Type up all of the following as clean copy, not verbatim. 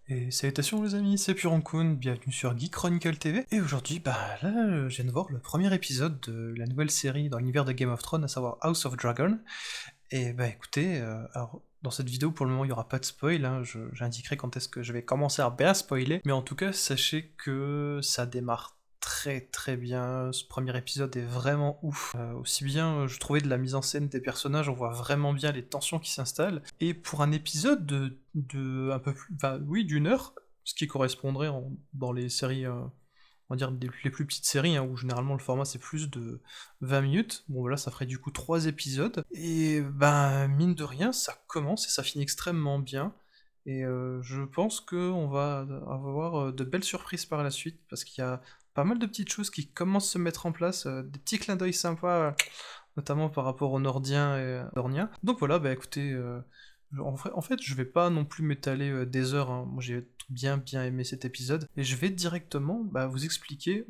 Et salutations les amis, c'est Puronkun, bienvenue sur Geek Chronicle TV. Et aujourd'hui, je viens de voir le premier épisode de la nouvelle série dans l'univers de Game of Thrones, à savoir House of Dragon. Et écoutez, alors dans cette vidéo pour le moment il n'y aura pas de spoil, hein, j'indiquerai quand est-ce que je vais commencer à bien spoiler. Mais en tout cas, sachez que ça démarre très très bien, ce premier épisode est vraiment ouf. Aussi bien, je trouvais de la mise en scène des personnages, on voit vraiment bien les tensions qui s'installent. Et pour un épisode de un peu plus, enfin oui, d'une heure, ce qui correspondrait dans les séries, on va dire les plus petites séries, hein, où généralement le format c'est plus de 20 minutes. Bon voilà, ça ferait du coup 3 épisodes. Et mine de rien, ça commence et ça finit extrêmement bien. Et je pense qu'on va avoir de belles surprises par la suite, parce qu'il y a pas mal de petites choses qui commencent à se mettre en place, des petits clins d'œil sympas, notamment par rapport aux Nordiens et Dorniens. Donc voilà, écoutez, en fait, je vais pas non plus m'étaler des heures, hein. Moi j'ai bien bien aimé cet épisode, et je vais directement vous expliquer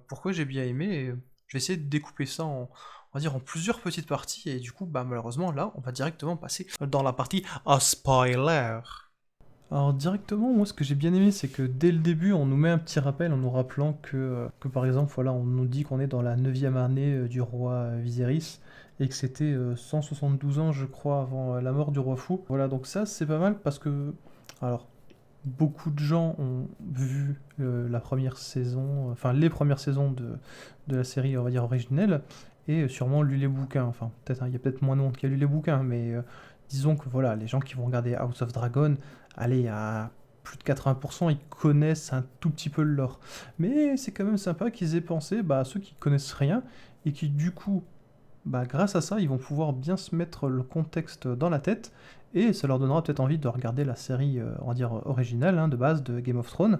pourquoi j'ai bien aimé, et je vais essayer de découper ça on va dire en plusieurs petites parties, et du coup, malheureusement, là, on va directement passer dans la partie à spoiler. Alors directement, moi ce que j'ai bien aimé, c'est que dès le début, on nous met un petit rappel en nous rappelant que par exemple, voilà, on nous dit qu'on est dans la 9e année du roi Viserys, et que c'était 172 ans, je crois, avant la mort du roi fou. Voilà, donc ça c'est pas mal parce que, alors, beaucoup de gens ont vu la première saison, enfin les premières saisons de la série, on va dire, originelle, et sûrement lu les bouquins. Enfin, peut-être, hein, il y a peut-être moins de monde qui a lu les bouquins, mais disons que voilà, les gens qui vont regarder House of Dragon, allez, à plus de 80%, ils connaissent un tout petit peu le lore. Mais c'est quand même sympa qu'ils aient pensé à ceux qui connaissent rien, et qui du coup, grâce à ça, ils vont pouvoir bien se mettre le contexte dans la tête, et ça leur donnera peut-être envie de regarder la série, on va dire, originale, hein, de base, de Game of Thrones,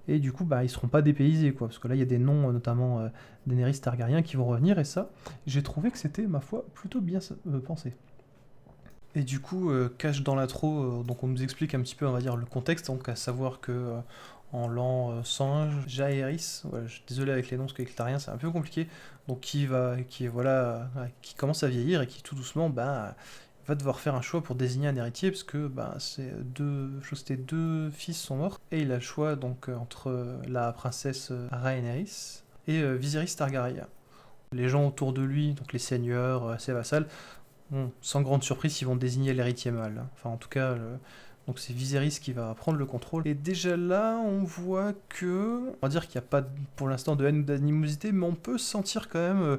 et du coup, ils seront pas dépaysés, quoi, parce que là, il y a des noms, notamment Daenerys Targaryen, qui vont revenir, et ça, j'ai trouvé que c'était, ma foi, plutôt bien pensé. Et du coup, cache dans l'intro, donc on nous explique un petit peu, on va dire, le contexte, donc à savoir que en l'an 101, Jaehaerys, voilà, je suis désolé avec les noms, parce qu'avec l'italien c'est un peu compliqué, donc qui commence à vieillir et qui tout doucement va devoir faire un choix pour désigner un héritier, parce que c'était deux fils sont morts, et il a le choix donc entre la princesse Rhaenys et Viserys Targaryen. Les gens autour de lui, donc les seigneurs, ses vassals, bon, sans grande surprise, ils vont désigner l'héritier mâle. Enfin, en tout cas, donc c'est Viserys qui va prendre le contrôle. Et déjà là, on voit que, on va dire qu'il n'y a pas pour l'instant de haine ou d'animosité, mais on peut sentir quand même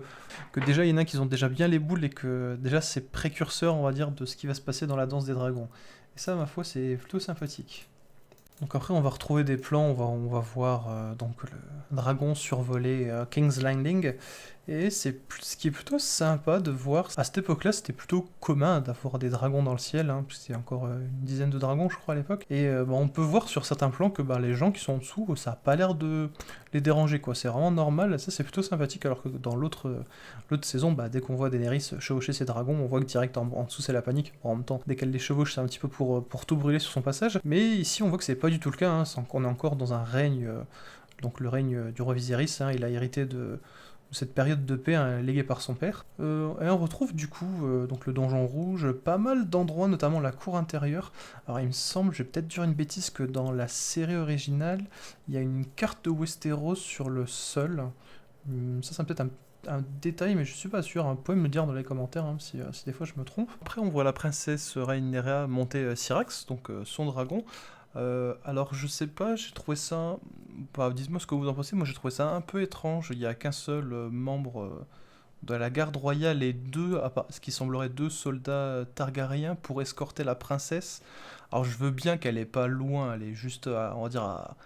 que déjà il y en a qui ont déjà bien les boules, et que déjà c'est précurseur, on va dire, de ce qui va se passer dans la danse des dragons. Et ça, ma foi, c'est plutôt sympathique. Donc après, on va retrouver des plans, on va voir donc le dragon survoler King's Landing, et ce qui est plutôt sympa de voir. À cette époque-là, c'était plutôt commun d'avoir des dragons dans le ciel, hein, puisqu'il y a encore une dizaine de dragons, je crois, à l'époque. Et on peut voir sur certains plans que les gens qui sont en dessous, ça a pas l'air de les déranger, quoi. C'est vraiment normal, ça c'est plutôt sympathique, alors que dans l'autre saison, dès qu'on voit Daenerys chevaucher ses dragons, on voit que direct en dessous c'est la panique. En même temps, dès qu'elle les chevauche, c'est un petit peu pour tout brûler sur son passage. Mais ici, on voit que c'est pas du tout le cas, hein, on est encore dans un règne, donc le règne du roi Viserys, hein, il a hérité de cette période de paix, hein, léguée par son père. Et on retrouve du coup donc le donjon rouge, pas mal d'endroits, notamment la cour intérieure. Alors il me semble, je vais peut-être dire une bêtise, que dans la série originale, il y a une carte de Westeros sur le sol. Ça c'est peut-être un détail, mais je suis pas sûr, hein. Vous pouvez me le dire dans les commentaires, hein, si des fois je me trompe. Après, on voit la princesse Rhaenyra monter Syrax, donc son dragon. Alors je sais pas, j'ai trouvé ça. Dites-moi ce que vous en pensez. Moi j'ai trouvé ça un peu étrange. Il y a qu'un seul membre de la garde royale, et ce qui semblerait deux soldats Targaryens pour escorter la princesse. Alors je veux bien qu'elle est pas loin, elle est juste on va dire à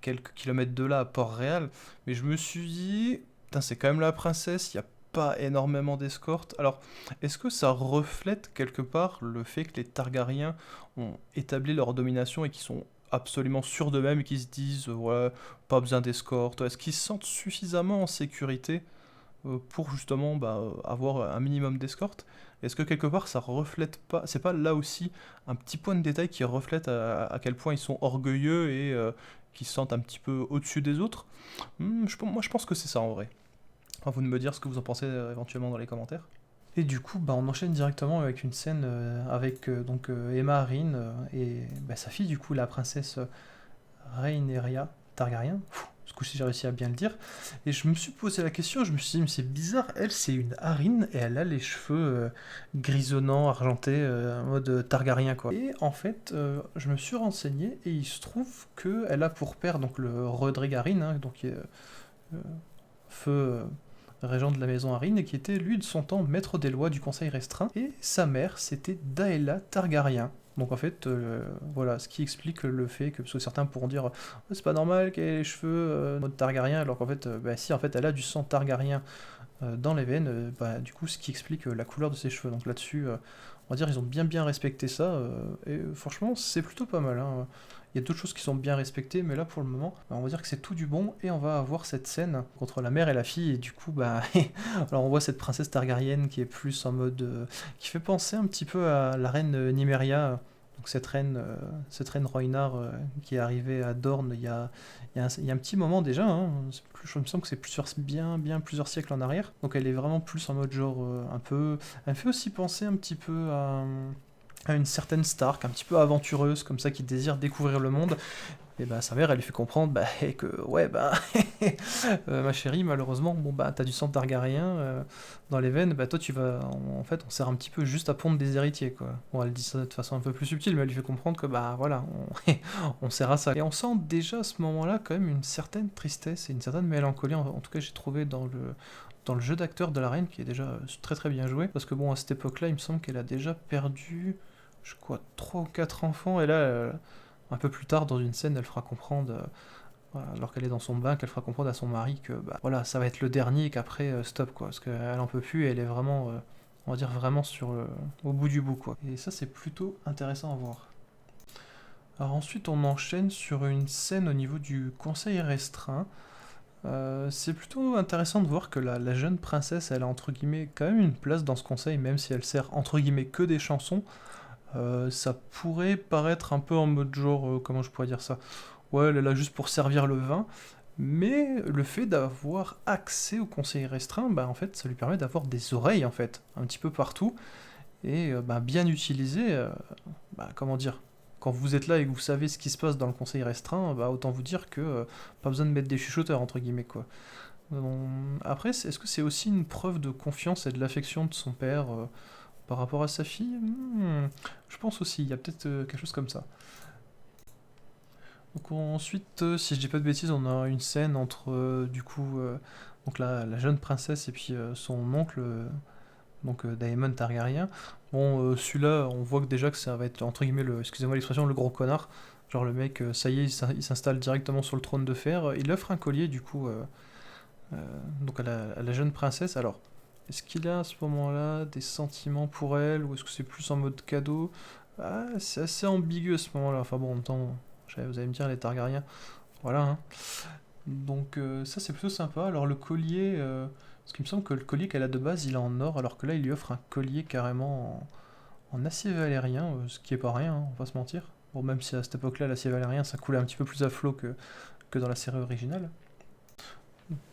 quelques kilomètres de là, à Port-Réal, mais je me suis dit, putain, c'est quand même la princesse, il n'y a pas énormément d'escorte. Alors, est-ce que ça reflète quelque part le fait que les Targaryens ont établi leur domination et qu'ils sont absolument sûrs d'eux-mêmes et qu'ils se disent, ouais, pas besoin d'escorte? Est-ce qu'ils se sentent suffisamment en sécurité pour justement avoir un minimum d'escorte? Est-ce que quelque part ça reflète pas, c'est pas là aussi un petit point de détail qui reflète à quel point ils sont orgueilleux et qui se sentent un petit peu au-dessus des autres? Moi je pense que c'est ça en vrai. À vous de me dire ce que vous en pensez éventuellement dans les commentaires. Et du coup, on enchaîne directement avec une scène avec Aemma Arryn et sa fille, du coup, la princesse Rhaenyra Targaryen. Ce coup-ci, j'ai réussi à bien le dire. Et je me suis posé la question, je me suis dit, mais c'est bizarre, elle, c'est une Harine, et elle a les cheveux grisonnants, argentés, en mode Targaryen, quoi. Et en fait, je me suis renseigné, et il se trouve qu'elle a pour père, donc le Roderick Harine, hein, donc qui est feu régent de la maison Harine, et qui était, lui, de son temps, maître des lois du Conseil restreint, et sa mère, c'était Daella Targaryen. Donc en fait, voilà, ce qui explique le fait que, parce que certains pourront dire, oh, c'est pas normal qu'elle ait les cheveux en mode Targaryen, alors qu'en fait, bah si, en fait, elle a du sang Targaryen dans les veines, bah, du coup, ce qui explique la couleur de ses cheveux. Donc là-dessus, on va dire, ils ont bien respecté ça, et franchement, c'est plutôt pas mal, hein. Il y a d'autres choses qui sont bien respectées, mais là, pour le moment, bah, on va dire que c'est tout du bon, et on va avoir cette scène contre la mère et la fille, et du coup, bah, alors on voit cette princesse Targaryen qui est plus en mode, qui fait penser un petit peu à la reine Nymeria, donc cette reine Rhoynar qui est arrivée à Dorne il y a un petit moment déjà, hein, je me sens que c'est bien plusieurs siècles en arrière. Donc elle est vraiment plus en mode genre un peu. Elle me fait aussi penser un petit peu à une certaine Stark, un petit peu aventureuse, comme ça, qui désire découvrir le monde. Et bah sa mère, elle lui fait comprendre bah, que ouais bah ma chérie, malheureusement, bon bah t'as du sang targaryen dans les veines, bah toi tu vas en fait on sert un petit peu juste à pondre des héritiers quoi. Bon elle dit ça de façon un peu plus subtile, mais elle lui fait comprendre que bah voilà on sert à ça. Et on sent déjà à ce moment-là quand même une certaine tristesse et une certaine mélancolie. En tout cas j'ai trouvé dans le jeu d'acteur de la reine qui est déjà très bien joué, parce que bon à cette époque-là il me semble qu'elle a déjà perdu je crois 3 ou 4 enfants, et là un peu plus tard, dans une scène, elle fera comprendre, voilà, alors qu'elle est dans son bain, qu'elle fera comprendre à son mari que bah, voilà, ça va être le dernier et qu'après, stop, quoi. Parce qu'elle en peut plus et elle est vraiment, on va dire, vraiment au bout du bout, quoi. Et ça, c'est plutôt intéressant à voir. Alors ensuite, on enchaîne sur une scène au niveau du conseil restreint. C'est plutôt intéressant de voir que la jeune princesse, elle a entre guillemets quand même une place dans ce conseil, même si elle sert entre guillemets que des chansons. Ça pourrait paraître un peu en mode genre, comment je pourrais dire ça? Ouais, elle est là juste pour servir le vin, mais le fait d'avoir accès au conseil restreint, bah en fait, ça lui permet d'avoir des oreilles en fait, un petit peu partout, et bah, bien utilisées, bah, comment dire? Quand vous êtes là et que vous savez ce qui se passe dans le conseil restreint, bah autant vous dire que pas besoin de mettre des chuchoteurs entre guillemets quoi. Après, est-ce que c'est aussi une preuve de confiance et de l'affection de son père par rapport à sa fille? Je pense aussi, il y a peut-être quelque chose comme ça. Donc ensuite, si je dis pas de bêtises, on a une scène entre du coup donc la jeune princesse et puis son oncle, donc Daemon Targaryen. Bon, celui-là, on voit que déjà que ça va être entre guillemets excusez-moi l'expression, le gros connard. Genre le mec, ça y est, il s'installe directement sur le trône de fer. Il offre un collier du coup euh, donc à la jeune princesse. Alors, est-ce qu'il a à ce moment-là des sentiments pour elle ou est-ce que c'est plus en mode cadeau? Ah, c'est assez ambigu à ce moment-là. Enfin bon, en même temps, vous allez me dire les Targaryens. Voilà, hein. Donc ça c'est plutôt sympa. Alors le collier, parce qu'il me semble que le collier qu'elle a de base il est en or, alors que là il lui offre un collier carrément en acier valérien, ce qui est pas rien, hein, on va pas se mentir. Bon, même si à cette époque-là l'acier valérien ça coulait un petit peu plus à flot que dans la série originale.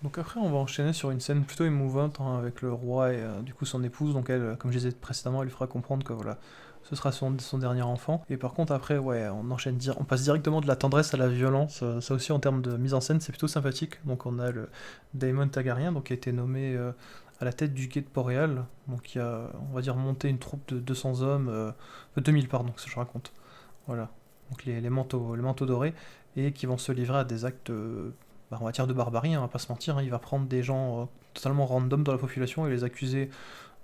Donc après on va enchaîner sur une scène plutôt émouvante hein, avec le roi et du coup son épouse. Donc elle, comme je disais précédemment, elle lui fera comprendre que voilà, ce sera son dernier enfant. Et par contre après ouais, on passe directement de la tendresse à la violence. Ça aussi en termes de mise en scène c'est plutôt sympathique. Donc on a le Daemon Targaryen donc, qui a été nommé à la tête du guet de Port-Réal, donc qui a on va dire monté une troupe de 200 hommes, 2000 pardon, que je raconte. Voilà, donc les manteaux dorés, et qui vont se livrer à des actes bah, on va dire de barbarie, hein, on va pas se mentir, hein. Il va prendre des gens totalement random dans la population et les accuser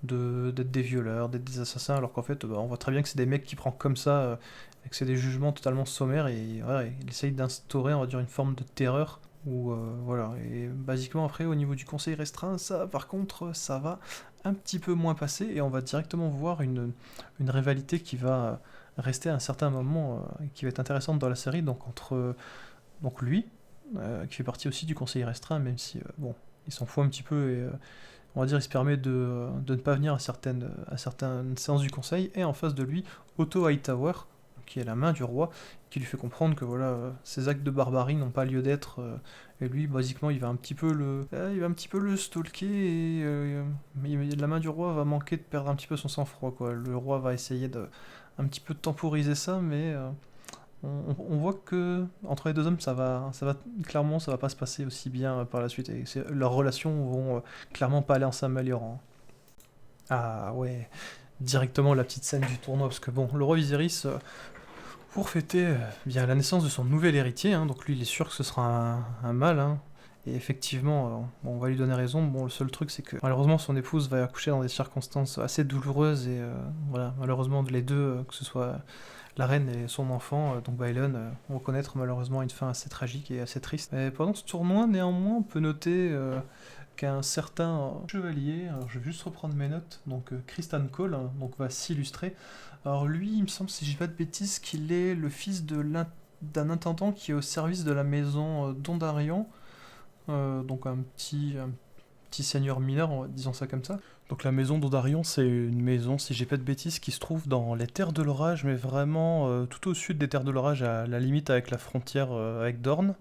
d'être des violeurs, d'être des assassins, alors qu'en fait, bah, on voit très bien que c'est des mecs qui prennent comme ça, et que c'est des jugements totalement sommaires, et ouais, il essaye d'instaurer, on va dire, une forme de terreur, ou voilà, et basiquement après, au niveau du conseil restreint, ça, par contre, ça va un petit peu moins passer, et on va directement voir une rivalité qui va rester à un certain moment, et qui va être intéressante dans la série, donc entre donc lui, qui fait partie aussi du conseil restreint, même si, bon, il s'en fout un petit peu, et on va dire il se permet de ne pas venir à certaines séances du conseil, et en face de lui, Otto Hightower, qui est la main du roi, qui lui fait comprendre que voilà, ces actes de barbarie n'ont pas lieu d'être, et lui, basiquement, il va un petit peu le stalker, et la main du roi va manquer de perdre un petit peu son sang-froid, quoi. Le roi va essayer un petit peu de temporiser ça, mais on voit que entre les deux hommes, clairement, ça va pas se passer aussi bien par la suite, et leurs relations vont clairement pas aller en s'améliorant. Ah ouais, directement la petite scène du tournoi, parce que bon, le roi Viserys, pour fêter bien la naissance de son nouvel héritier, hein, donc lui il est sûr que ce sera un mâle, hein, et effectivement, bon, on va lui donner raison. Bon, le seul truc c'est que malheureusement son épouse va accoucher dans des circonstances assez douloureuses, et voilà, malheureusement les deux, que ce soit la reine et son enfant, donc Baelon, vont connaître malheureusement une fin assez tragique et assez triste. Et pendant ce tournoi, néanmoins, on peut noter qu'un certain chevalier, alors je vais juste reprendre mes notes, donc Criston Cole, hein, donc va s'illustrer. Alors lui, il me semble, si je dis pas de bêtises, qu'il est le fils d'un intendant qui est au service de la maison Dondarion, donc un petit seigneur mineur, disons ça comme ça. Donc la maison d'Ondarion, c'est une maison, si j'ai pas de bêtises, qui se trouve dans les terres de l'orage, mais vraiment tout au sud des terres de l'orage, à la limite avec la frontière avec Dorne.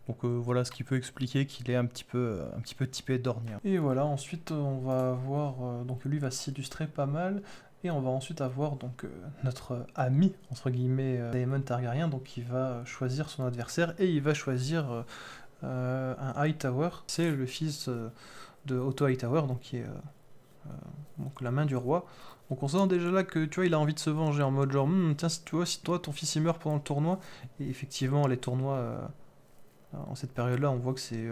Donc voilà ce qui peut expliquer qu'il est un petit peu typé dornien. Et voilà, ensuite on va avoir, donc lui va s'illustrer pas mal, et on va ensuite avoir donc notre ami, entre guillemets, Daemon Targaryen, donc qui va choisir son adversaire, et il va choisir un Hightower. C'est le fils de Otto Hightower, donc qui est donc la main du roi. Donc on sent déjà là que tu vois il a envie de se venger en mode genre tiens tu vois si toi ton fils il meurt pendant le tournoi. Et effectivement les tournois en cette période-là on voit que c'est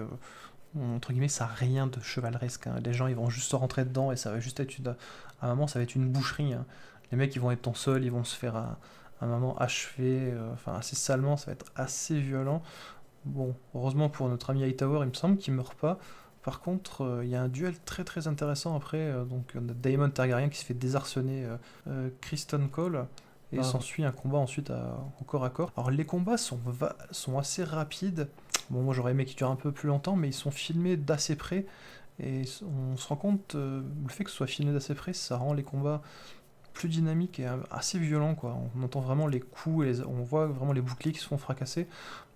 entre guillemets ça a rien de chevaleresque, hein. Les gens ils vont juste se rentrer dedans et ça va juste être à un moment ça va être une boucherie, hein. Les mecs ils vont être en sol, ils vont se faire un moment achever, enfin assez salement, ça va être assez violent. Bon, heureusement pour notre ami Hightower, il me semble qu'il meurt pas. Par contre, il y a un duel très très intéressant après. Donc, on a Daemon Targaryen qui se fait désarçonner Criston Cole. Et s'ensuit un combat ensuite au corps à corps. Alors, les combats sont assez rapides. Bon, moi j'aurais aimé qu'ils durent un peu plus longtemps, mais ils sont filmés d'assez près. Et on se rend compte, le fait que ce soit filmé d'assez près, ça rend les combats plus dynamique et assez violent, quoi. On entend vraiment les coups, on voit vraiment les boucliers qui se font fracasser.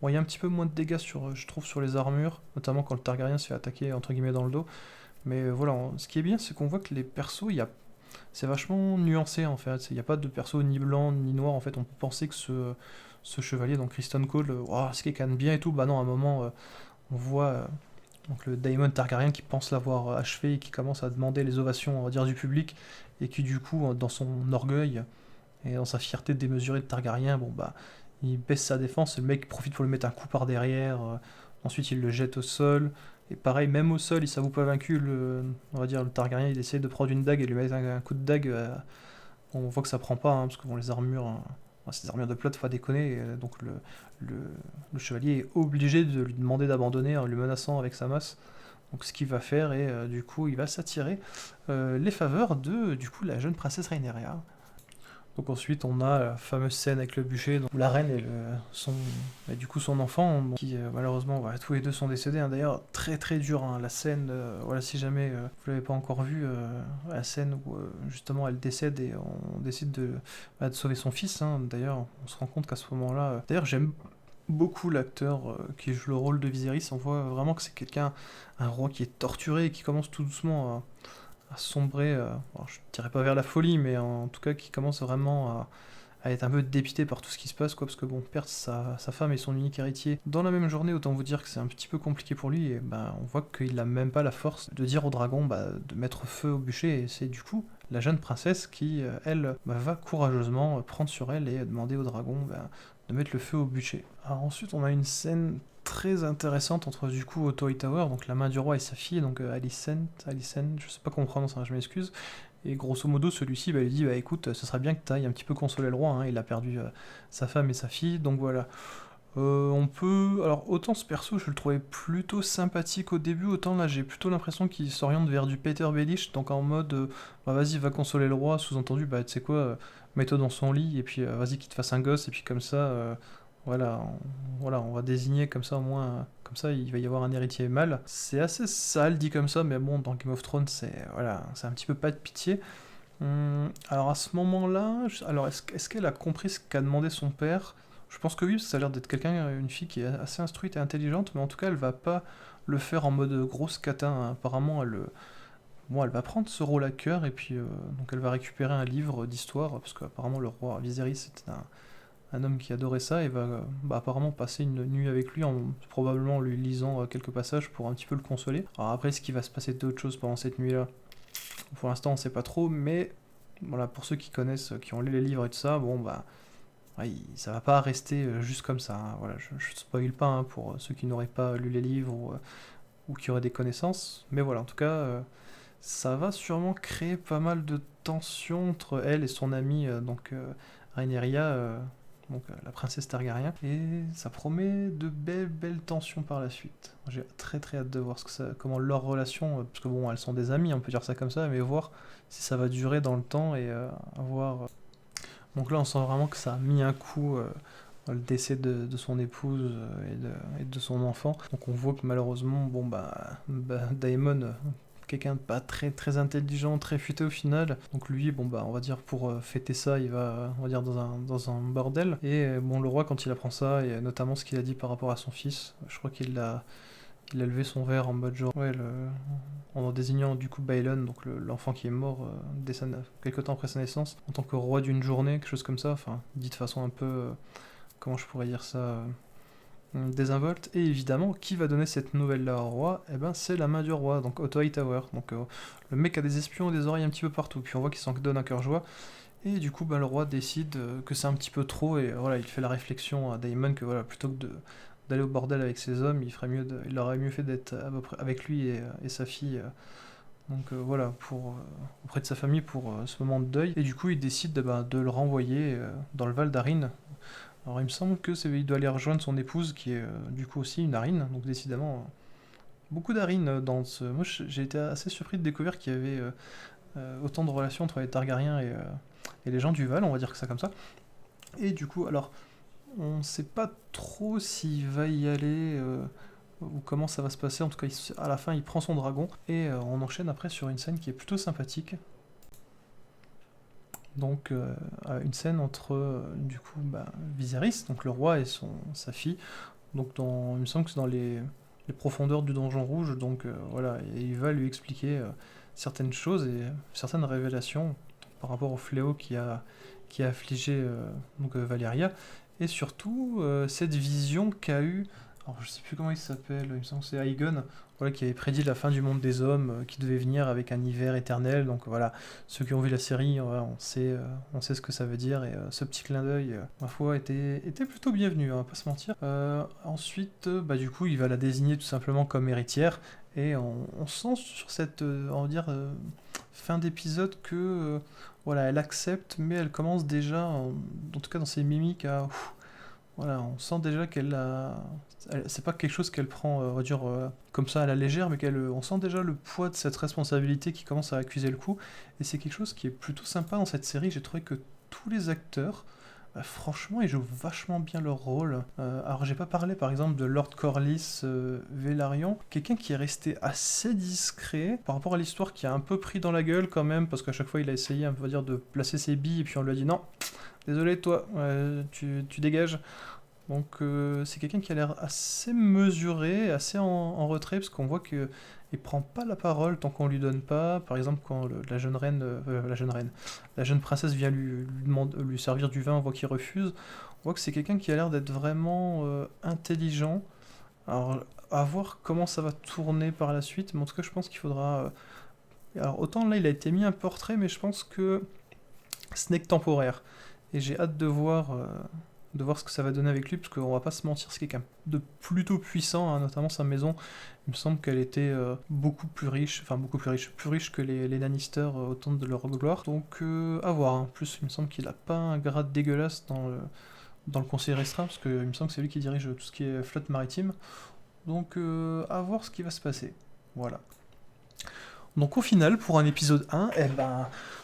Bon, il y a un petit peu moins de dégâts je trouve sur les armures, notamment quand le Targaryen se fait attaquer entre guillemets dans le dos. Mais voilà, ce qui est bien, c'est qu'on voit que les persos, c'est vachement nuancé en fait. Il n'y a pas de perso ni blanc ni noir en fait. On peut penser que ce chevalier, donc Criston Cole, c'est qu'il canne bien et tout. Bah non, à un moment, on voit donc le Daemon Targaryen qui pense l'avoir achevé et qui commence à demander les ovations, on va dire, du public, et qui du coup, dans son orgueil et dans sa fierté démesurée de Targaryen, bon bah, il baisse sa défense, le mec profite pour lui mettre un coup par derrière, ensuite il le jette au sol, et pareil, même au sol, il s'avoue pas vaincu, on va dire, le Targaryen, il essaie de prendre une dague et lui mettre un coup de dague, on voit que ça prend pas, hein, parce que bon, les armures, ces armures de plate, faut pas déconner, et, donc le, le chevalier est obligé de lui demander d'abandonner en lui menaçant avec sa masse. Donc ce qu'il va faire, et du coup il va s'attirer les faveurs de du coup la jeune princesse Rhaenyra. Donc ensuite on a la fameuse scène avec le bûcher, donc, où la reine et du coup son enfant, donc, qui malheureusement voilà, tous les deux sont décédés, hein. D'ailleurs très très dur, hein, la scène, voilà, si jamais vous l'avez pas encore vue, la scène où justement elle décède et on décide de sauver son fils, hein. D'ailleurs on se rend compte qu'à ce moment-là, d'ailleurs j'aime beaucoup l'acteur qui joue le rôle de Viserys. On voit vraiment que c'est un roi qui est torturé et qui commence tout doucement à sombrer, alors je dirais pas vers la folie, mais en tout cas qui commence vraiment à être un peu dépité par tout ce qui se passe, quoi, parce que bon, perdre sa femme et son unique héritier dans la même journée, autant vous dire que c'est un petit peu compliqué pour lui, et bah, on voit qu'il a même pas la force de dire au dragon de mettre feu au bûcher, et c'est du coup la jeune princesse qui, elle, va courageusement prendre sur elle et demander au dragon de mettre le feu au bûcher. Alors ensuite, on a une scène très intéressante entre du coup Otto Hightower, donc la main du roi, et sa fille, donc Alicent, je sais pas comment on prononce, hein, je m'excuse. Et grosso modo, celui-ci lui dit écoute, ce serait bien que tu ailles un petit peu consoler le roi, hein, il a perdu sa femme et sa fille, donc voilà. On peut. Alors, autant ce perso, je le trouvais plutôt sympathique au début, autant là, j'ai plutôt l'impression qu'il s'oriente vers du Peter Baelish, donc en mode vas-y, va consoler le roi, sous-entendu, tu sais quoi, mets-toi dans son lit, et puis vas-y, qu'il te fasse un gosse, et puis comme ça, voilà, on va désigner comme ça, au moins, comme ça, il va y avoir un héritier mâle. C'est assez sale dit comme ça, mais bon, dans Game of Thrones, c'est un petit peu pas de pitié. Alors à ce moment-là, alors est-ce qu'elle a compris ce qu'a demandé son père? Je pense que oui, parce que ça a l'air d'être une fille qui est assez instruite et intelligente, mais en tout cas, elle va pas le faire en mode grosse catin, hein. Apparemment, bon, elle va prendre ce rôle à cœur, et puis donc elle va récupérer un livre d'histoire, parce qu'apparemment le roi Viserys un homme qui adorait ça et va apparemment passer une nuit avec lui en probablement lui lisant quelques passages pour un petit peu le consoler. Alors après, ce qui va se passer d'autres choses pendant cette nuit-là, pour l'instant on sait pas trop, mais voilà, pour ceux qui connaissent, qui ont lu les livres et tout ça, bon bah ouais, ça va pas rester juste comme ça, hein. Voilà, je spoil pas hein, pour ceux qui n'auraient pas lu les livres ou qui auraient des connaissances, mais voilà, en tout cas, ça va sûrement créer pas mal de tensions entre elle et son amie, Rhaenyra, la princesse Targaryen, et ça promet de belles tensions par la suite. J'ai très hâte de voir comment leur relation, parce que bon, elles sont des amies, on peut dire ça comme ça, mais voir si ça va durer dans le temps et voir. Donc là, on sent vraiment que ça a mis un coup. Le décès de son épouse et de son enfant. Donc on voit que malheureusement, Daemon, quelqu'un de pas très intelligent, très futé au final. Donc lui, on va dire pour fêter ça, il va, on va dire dans un bordel. Et bon, le roi quand il apprend ça, et notamment ce qu'il a dit par rapport à son fils, je crois il a levé son verre en mode genre, ouais, en désignant du coup Baelon, donc l'enfant qui est mort quelques temps après sa naissance, en tant que roi d'une journée, quelque chose comme ça. Enfin, dit de façon un peu comment je pourrais dire ça, désinvolte. Et évidemment, qui va donner cette nouvelle-là au roi? Eh ben, c'est la main du roi, donc Otto Hightower. Donc le mec a des espions et des oreilles un petit peu partout. Puis on voit qu'il s'en donne un cœur joie. Et du coup, le roi décide que c'est un petit peu trop, et voilà, il fait la réflexion à Daemon que voilà, plutôt que d'aller au bordel avec ses hommes, il aurait mieux fait d'être à peu près avec lui et sa fille. Voilà, auprès de sa famille pour ce moment de deuil. Et du coup, il décide de le renvoyer dans le Val d'Arin. Alors il me semble que il doit aller rejoindre son épouse qui est du coup aussi une Arryn, donc décidément beaucoup d'Arryn dans ce. Moi j'ai été assez surpris de découvrir qu'il y avait autant de relations entre les Targaryens et les gens du Val, on va dire que ça comme ça. Et du coup, alors on sait pas trop s'il va y aller ou comment ça va se passer. En tout cas, à la fin, il prend son dragon et on enchaîne après sur une scène qui est plutôt sympathique. Donc une scène entre du coup Viserys, donc le roi et sa fille, donc il me semble que c'est dans les profondeurs du donjon rouge, donc voilà, et il va lui expliquer certaines choses et certaines révélations par rapport au fléau qui a affligé Valyria, et surtout cette vision qu'a eu, alors je sais plus comment il s'appelle, il me semble que c'est Aegon, voilà, qui avait prédit la fin du monde des hommes, qui devait venir avec un hiver éternel. Donc voilà, ceux qui ont vu la série, voilà, on sait ce que ça veut dire, et ce petit clin d'œil, ma foi, était plutôt bienvenu, on va pas se mentir. Ensuite, du coup, il va la désigner tout simplement comme héritière, et on sent sur cette, on va dire, fin d'épisode que, voilà, elle accepte, mais elle commence déjà, en tout cas dans ses mimiques, à... Voilà, on sent déjà qu'elle a. C'est pas quelque chose qu'elle prend, on va dire, comme ça à la légère, mais on sent déjà le poids de cette responsabilité qui commence à accuser le coup. Et c'est quelque chose qui est plutôt sympa dans cette série. J'ai trouvé que tous les acteurs, franchement, ils jouent vachement bien leur rôle. Alors, j'ai pas parlé par exemple de Lord Corlys Velaryon, quelqu'un qui est resté assez discret par rapport à l'histoire, qui a un peu pris dans la gueule quand même, parce qu'à chaque fois il a essayé, on va dire, de placer ses billes, et puis on lui a dit non. Désolé, toi, tu dégages. Donc c'est quelqu'un qui a l'air assez mesuré, assez en retrait, parce qu'on voit qu'il prend pas la parole tant qu'on lui donne pas. Par exemple, quand la jeune princesse vient lui servir du vin, on voit qu'il refuse. On voit que c'est quelqu'un qui a l'air d'être vraiment intelligent. Alors, à voir comment ça va tourner par la suite, mais en tout cas, je pense qu'il faudra. Alors, autant là, il a été mis un portrait, mais je pense que ce n'est que temporaire. Et j'ai hâte de voir ce que ça va donner avec lui, parce qu'on va pas se mentir, c'est quelqu'un de plutôt puissant, hein, notamment sa maison. Il me semble qu'elle était plus riche que les Lannister au temps de leur gloire. Donc à voir. En plus, il me semble qu'il a pas un grade dégueulasse dans le conseil restreint, parce qu'il me semble que c'est lui qui dirige tout ce qui est flotte maritime. Donc à voir ce qui va se passer. Voilà. Donc au final, pour un épisode 1,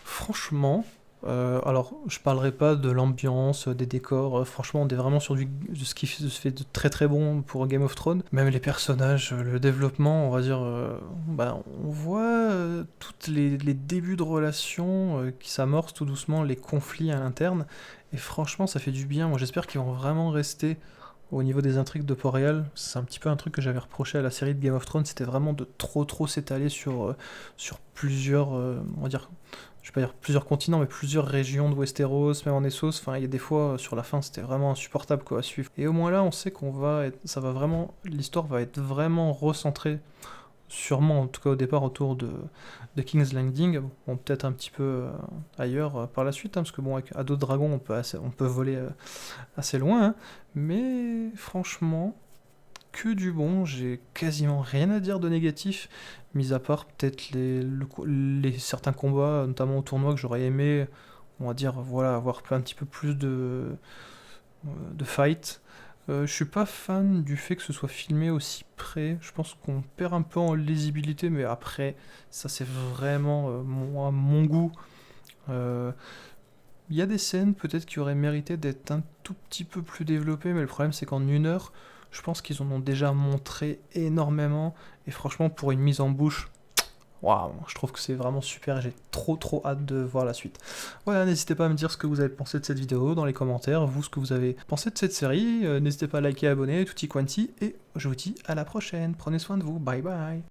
franchement, alors je parlerai pas de l'ambiance, des décors, franchement on est vraiment sur de ce qui se fait de très bon pour Game of Thrones. Même les personnages, le développement, on va dire, on voit tous les débuts de relations qui s'amorcent tout doucement, les conflits à l'interne, et franchement ça fait du bien. Moi j'espère qu'ils vont vraiment rester au niveau des intrigues de Port-Réal. C'est un petit peu un truc que j'avais reproché à la série de Game of Thrones, c'était vraiment de trop s'étaler sur plusieurs, on va dire, je vais pas dire plusieurs continents, mais plusieurs régions de Westeros, même en Essos. Enfin, il y a des fois, sur la fin, c'était vraiment insupportable quoi, à suivre. Et au moins là, on sait l'histoire va être vraiment recentrée, sûrement, en tout cas au départ, autour de King's Landing. Bon, peut-être un petit peu ailleurs par la suite, hein, parce que bon, à d'autres dragons, on peut voler assez loin. Hein. Mais franchement, que du bon, j'ai quasiment rien à dire de négatif, mis à part peut-être certains combats, notamment au tournoi, que j'aurais aimé, on va dire, voilà, avoir un petit peu plus de fight. Je suis pas fan du fait que ce soit filmé aussi près, je pense qu'on perd un peu en lisibilité, mais après, ça c'est vraiment mon goût. Euh, Il y a des scènes peut-être qui auraient mérité d'être un tout petit peu plus développées, mais le problème c'est qu'en 1 heure, je pense qu'ils en ont déjà montré énormément. Et franchement, pour une mise en bouche, waouh, je trouve que c'est vraiment super et j'ai trop hâte de voir la suite. Voilà, n'hésitez pas à me dire ce que vous avez pensé de cette vidéo dans les commentaires, vous ce que vous avez pensé de cette série. N'hésitez pas à liker, abonner, tutti quanti, et je vous dis à la prochaine. Prenez soin de vous, bye bye.